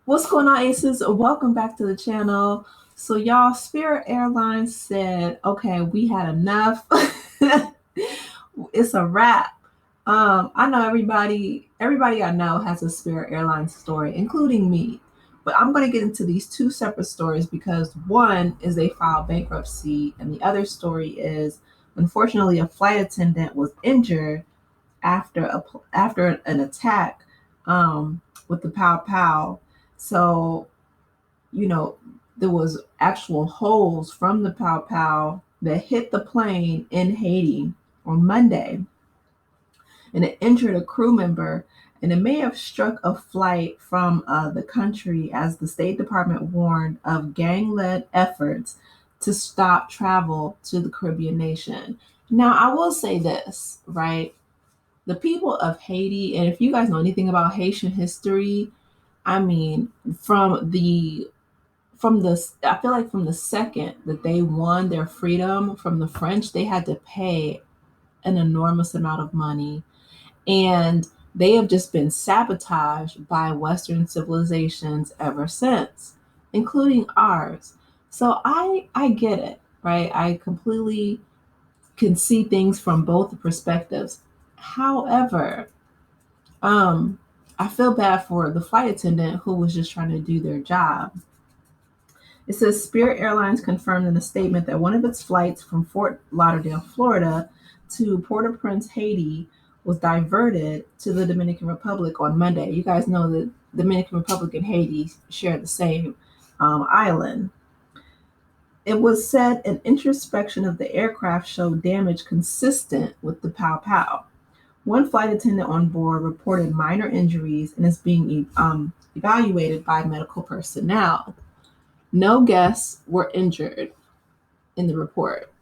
What's going on, Aces? Welcome back to the channel. So, y'all, Spirit Airlines said, okay, we had enough. It's a wrap. I know everybody I know has a Spirit Airlines story, including me. But I'm going to get into these two separate stories because one is they filed bankruptcy, and the other story is unfortunately a flight attendant was injured after an attack with the pow pow. So, you know, there was actual holes from the pow pow that hit the plane in Haiti on Monday, and it injured a crew member, and it may have struck a flight from the country, as the State Department warned of gang-led efforts to stop travel to the Caribbean nation. Now, I will say this, right? The people of Haiti, and if you guys know anything about Haitian history, I mean, I feel like from the second that they won their freedom from the French, they had to pay an enormous amount of money, and they have just been sabotaged by Western civilizations ever since, including ours. So I get it, right? I completely can see things from both perspectives. However, um, I feel bad for the flight attendant who was just trying to do their job. It says Spirit Airlines confirmed in a statement that one of its flights from Fort Lauderdale, Florida to Port-au-Prince, Haiti was diverted to the Dominican Republic on Monday. You guys know that the Dominican Republic and Haiti share the same island. It was said an introspection of the aircraft showed damage consistent with the pow pow. One flight attendant on board reported minor injuries and is being evaluated by medical personnel. No guests were injured in the report.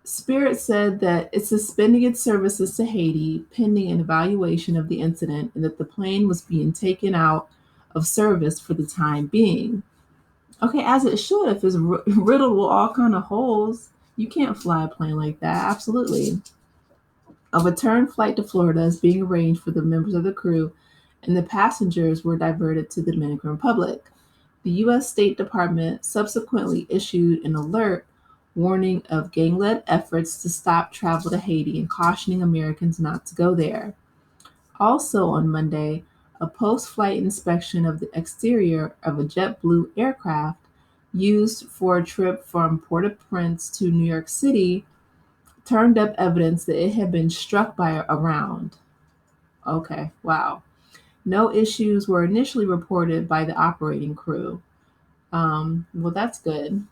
Spirit said that it's suspending its services to Haiti pending an evaluation of the incident, and that the plane was being taken out of service for the time being. Okay, as it should, if it's riddled with all kind of holes. You can't fly a plane like that. Absolutely. A return flight to Florida is being arranged for the members of the crew, and the passengers were diverted to the Dominican Republic. The U.S. State Department subsequently issued an alert warning of gang led efforts to stop travel to Haiti and cautioning Americans not to go there. Also on Monday, a post flight inspection of the exterior of a JetBlue aircraft used for a trip from Port au Prince to New York City turned up evidence that it had been struck by a round. Okay, wow. No issues were initially reported by the operating crew. Well, that's good.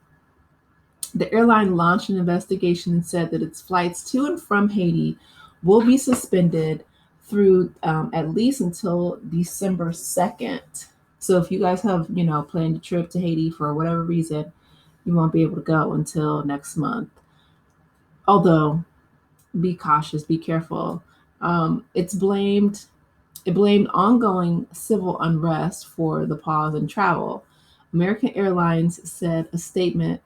The airline launched an investigation and said that its flights to and from Haiti will be suspended through at least until December 2nd. So if you guys have, planned a trip to Haiti for whatever reason, you won't be able to go until next month. Although, be cautious, be careful. It blamed ongoing civil unrest for the pause in travel. American Airlines said a statement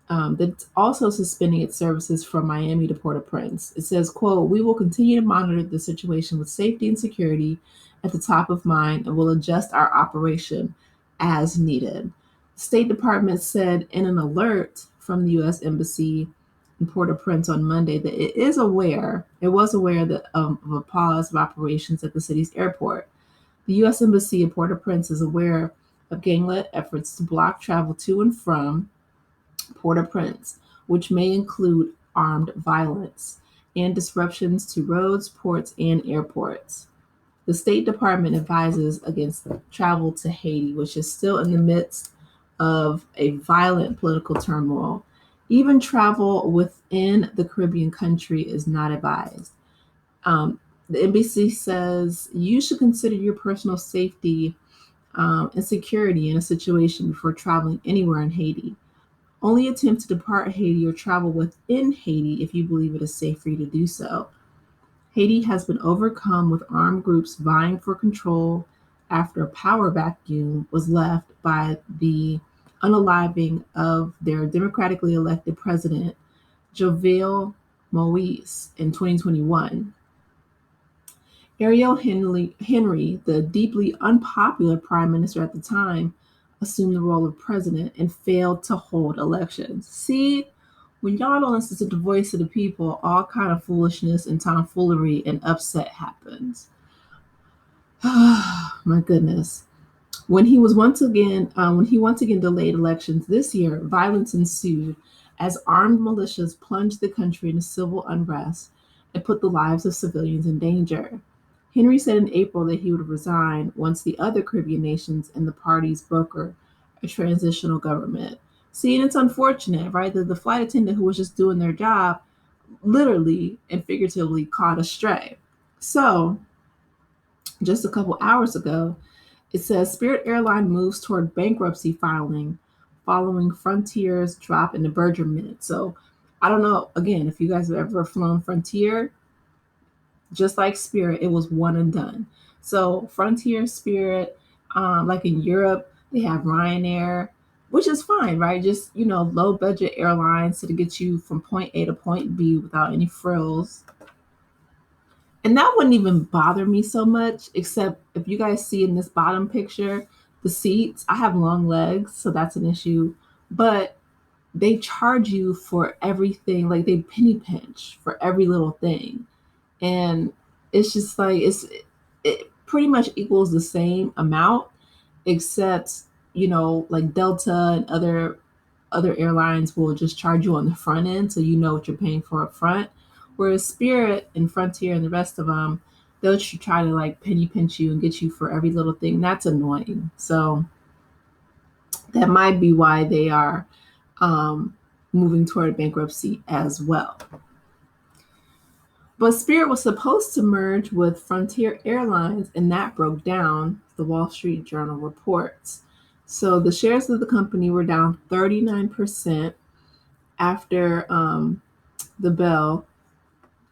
that's also suspending its services from Miami to Port-au-Prince. It says, quote, "We will continue to monitor the situation with safety and security at the top of mind and will adjust our operation as needed." The State Department said in an alert from the U.S. Embassy in Port-au-Prince on Monday that it was aware that, of a pause of operations at the city's airport. The U.S. Embassy in Port-au-Prince is aware of gang-led efforts to block travel to and from Port-au-Prince, which may include armed violence and disruptions to roads, ports, and airports. The State Department advises against travel to Haiti, which is still in the midst of a violent political turmoil. Even travel within the Caribbean country is not advised. The NBC says you should consider your personal safety and security in a situation before traveling anywhere in Haiti. Only attempt to depart Haiti or travel within Haiti if you believe it is safe for you to do so. Haiti has been overcome with armed groups vying for control after a power vacuum was left by the unaliving of their democratically elected president, Jovenel Moise, in 2021. Henry, the deeply unpopular prime minister at the time, assumed the role of president and failed to hold elections. See, when y'all don't listen to the voice of the people, all kind of foolishness and tomfoolery and upset happens. My goodness. When he once again delayed elections this year, violence ensued as armed militias plunged the country into civil unrest and put the lives of civilians in danger. Henry said in April that he would resign once the other Caribbean nations and the parties broker a transitional government. See, and it's unfortunate, right, that the flight attendant who was just doing their job literally and figuratively caught astray. So, just a couple hours ago, it says Spirit Airline moves toward bankruptcy filing following Frontier's drop in the Berger Minute. So I don't know, again, if you guys have ever flown Frontier, just like Spirit, it was one and done. So Frontier, Spirit, like in Europe, they have Ryanair, which is fine, right? Just, low budget airlines to get you from point A to point B without any frills. And that wouldn't even bother me so much, except if you guys see in this bottom picture, the seats, I have long legs, so that's an issue. But they charge you for everything, like they penny pinch for every little thing. And it's just like it pretty much equals the same amount, except, like Delta and other airlines will just charge you on the front end so you know what you're paying for up front. Whereas Spirit and Frontier and the rest of them, they'll try to like penny pinch you and get you for every little thing. That's annoying. So that might be why they are moving toward bankruptcy as well. But Spirit was supposed to merge with Frontier Airlines, and that broke down, the Wall Street Journal reports. So the shares of the company were down 39% after the bell,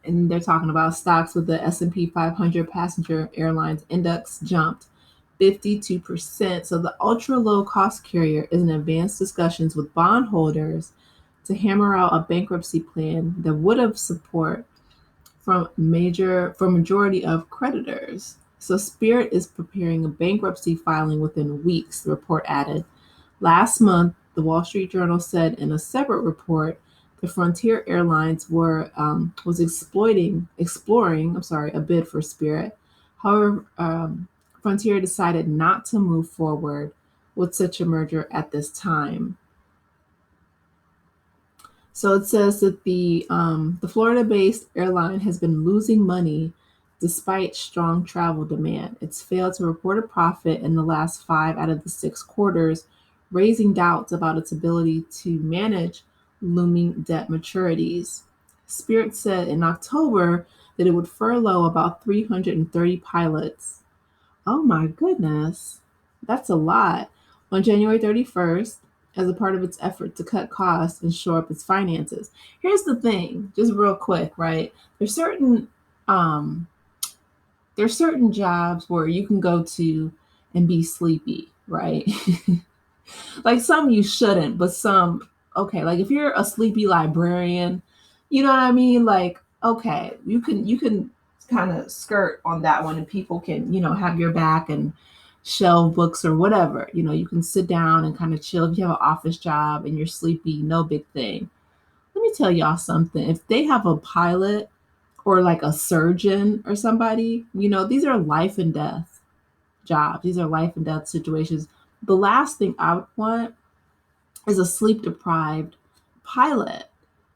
and they're talking about stocks with the S&P 500 passenger airlines index jumped 52%. So the ultra low cost carrier is in advanced discussions with bondholders to hammer out a bankruptcy plan that would have support from majority of creditors. So Spirit is preparing a bankruptcy filing within weeks, the report added. Last month, the Wall Street Journal said in a separate report, the Frontier Airlines was exploring a bid for Spirit. However, Frontier decided not to move forward with such a merger at this time. So it says that the Florida-based airline has been losing money despite strong travel demand. It's failed to report a profit in the last 5 out of the 6 quarters, raising doubts about its ability to manage looming debt maturities. Spirit said in October that it would furlough about 330 pilots. Oh my goodness, that's a lot. On January 31st, as a part of its effort to cut costs and shore up its finances. Here's the thing, just real quick, right? Um, there's certain jobs where you can go to and be sleepy, right? Like some you shouldn't, but some okay. Like if you're a sleepy librarian, you know what I mean? Like okay, you can kind of skirt on that one, and people can have your back and shelve books or whatever. You can sit down and kind of chill. If you have an office job and you're sleepy, no big thing. Let me tell y'all something. If they have a pilot or like a surgeon or somebody, these are life and death jobs. These are life and death situations. The last thing I would want is a sleep deprived pilot.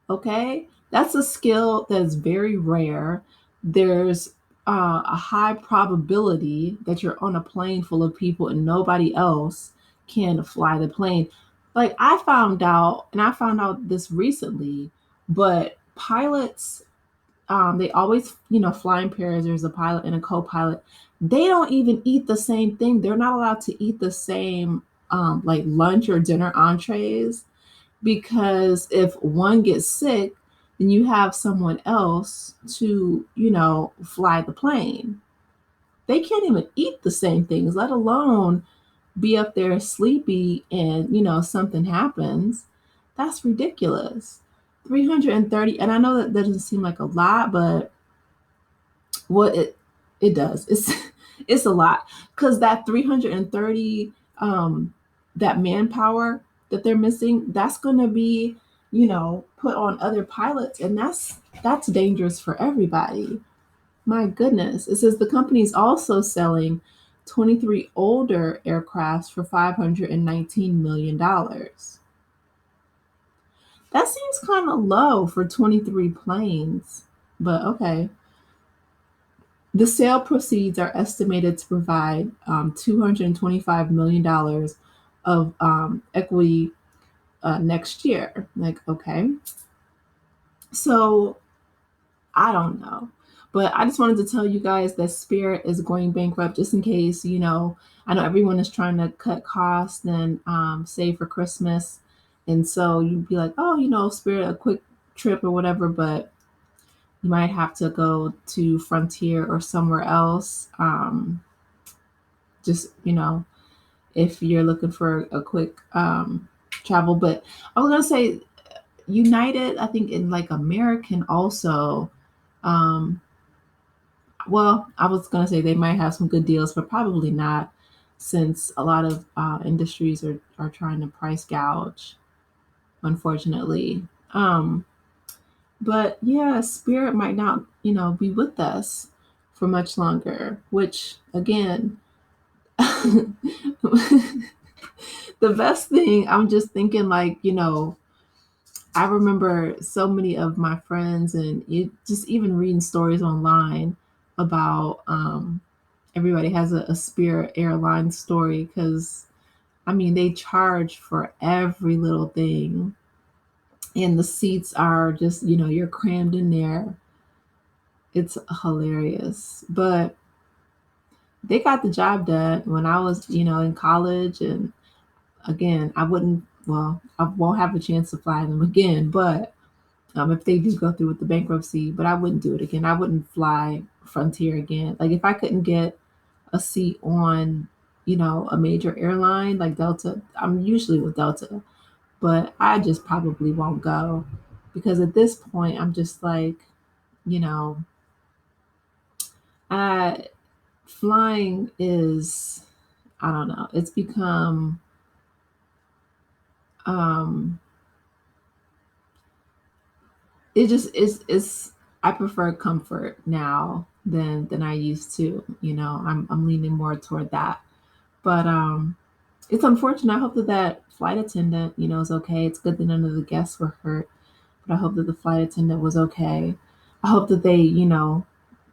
Okay. That's a skill that is very rare. There's a high probability that you're on a plane full of people and nobody else can fly the plane. Like I found out this recently, but pilots, they always, fly in pairs. There's a pilot and a co-pilot. They don't even eat the same thing. They're not allowed to eat the same like lunch or dinner entrees because if one gets sick, then you have someone else to, fly the plane. They can't even eat the same things, let alone be up there sleepy and, something happens. That's ridiculous. 330, and I know that doesn't seem like a lot, but what it It does. It's a lot because that 330 that manpower that they're missing, that's going to be, put on other pilots, and that's dangerous for everybody. My goodness. It says the company is also selling 23 older aircrafts for $519 million. That seems kind of low for 23 planes, but okay. The sale proceeds are estimated to provide $225 million of equity next year. Like, okay. So I don't know. But I just wanted to tell you guys that Spirit is going bankrupt just in case, I know everyone is trying to cut costs and save for Christmas. And so you'd be like, oh, Spirit, a quick trip or whatever, but you might have to go to Frontier or somewhere else. Just, if you're looking for a quick travel. But I was going to say, United, I think in like American also. Um, well, I was going to say they might have some good deals, but probably not since a lot of industries are trying to price gouge, unfortunately. But yeah, Spirit might not, be with us for much longer, which again, the best thing, I'm just thinking like, I remember so many of my friends and just even reading stories online about everybody has a Spirit Airlines story because I mean they charge for every little thing and the seats are just, you're crammed in there. It's hilarious. But they got the job done when I was, in college. And again, I won't have a chance to fly them again. But if they do go through with the bankruptcy, but I wouldn't do it again. I wouldn't fly Frontier again. Like if I couldn't get a seat on, a major airline like Delta, I'm usually with Delta, but I just probably won't go because at this point, I'm just like, you know, I flying is, I don't know, it's become um it just is I prefer comfort now than I used to. I'm leaning more toward that. But it's unfortunate. I hope that flight attendant, is okay. It's good that none of the guests were hurt, but I hope that the flight attendant was okay. I hope that they,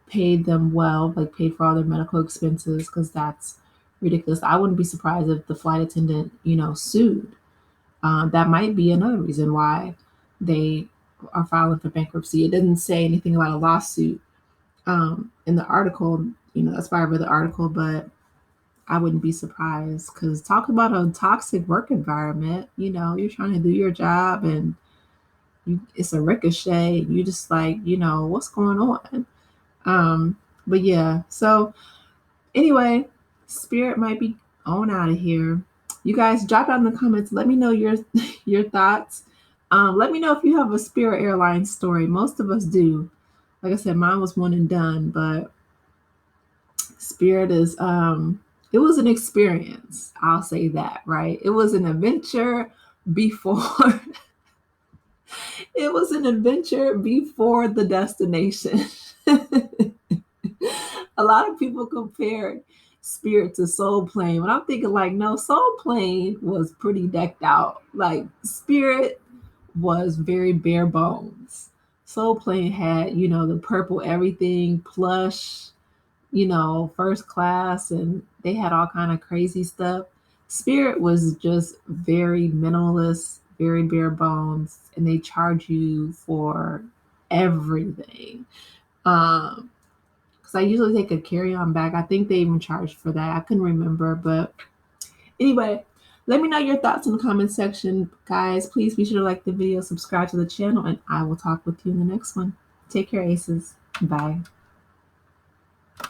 paid them well, like paid for all their medical expenses, because that's ridiculous. I wouldn't be surprised if the flight attendant, sued. That might be another reason why they are filing for bankruptcy. It doesn't say anything about a lawsuit in the article. That's why I read the article, but I wouldn't be surprised because talk about a toxic work environment. You're trying to do your job and it's a ricochet. You just like, what's going on? But yeah, so anyway, Spirit might be on out of here. You guys drop down in the comments. Let me know your your thoughts. Let me know if you have a Spirit Airlines story. Most of us do. Like I said, mine was one and done, but Spirit is it was an experience. I'll say that, right? It was an adventure before it was an adventure before the destination. A lot of people compare Spirit to Soul Plane, but I'm thinking like, no, Soul Plane was pretty decked out. Like Spirit was very bare bones. Soul Plane had, the purple everything, plush, first class, and they had all kind of crazy stuff. Spirit was just very minimalist, very bare bones, and they charge you for everything. Because I usually take a carry-on bag. I think they even charged for that. I couldn't remember, but anyway, let me know your thoughts in the comment section, guys. Please be sure to like the video, subscribe to the channel, and I will talk with you in the next one. Take care, aces. Bye.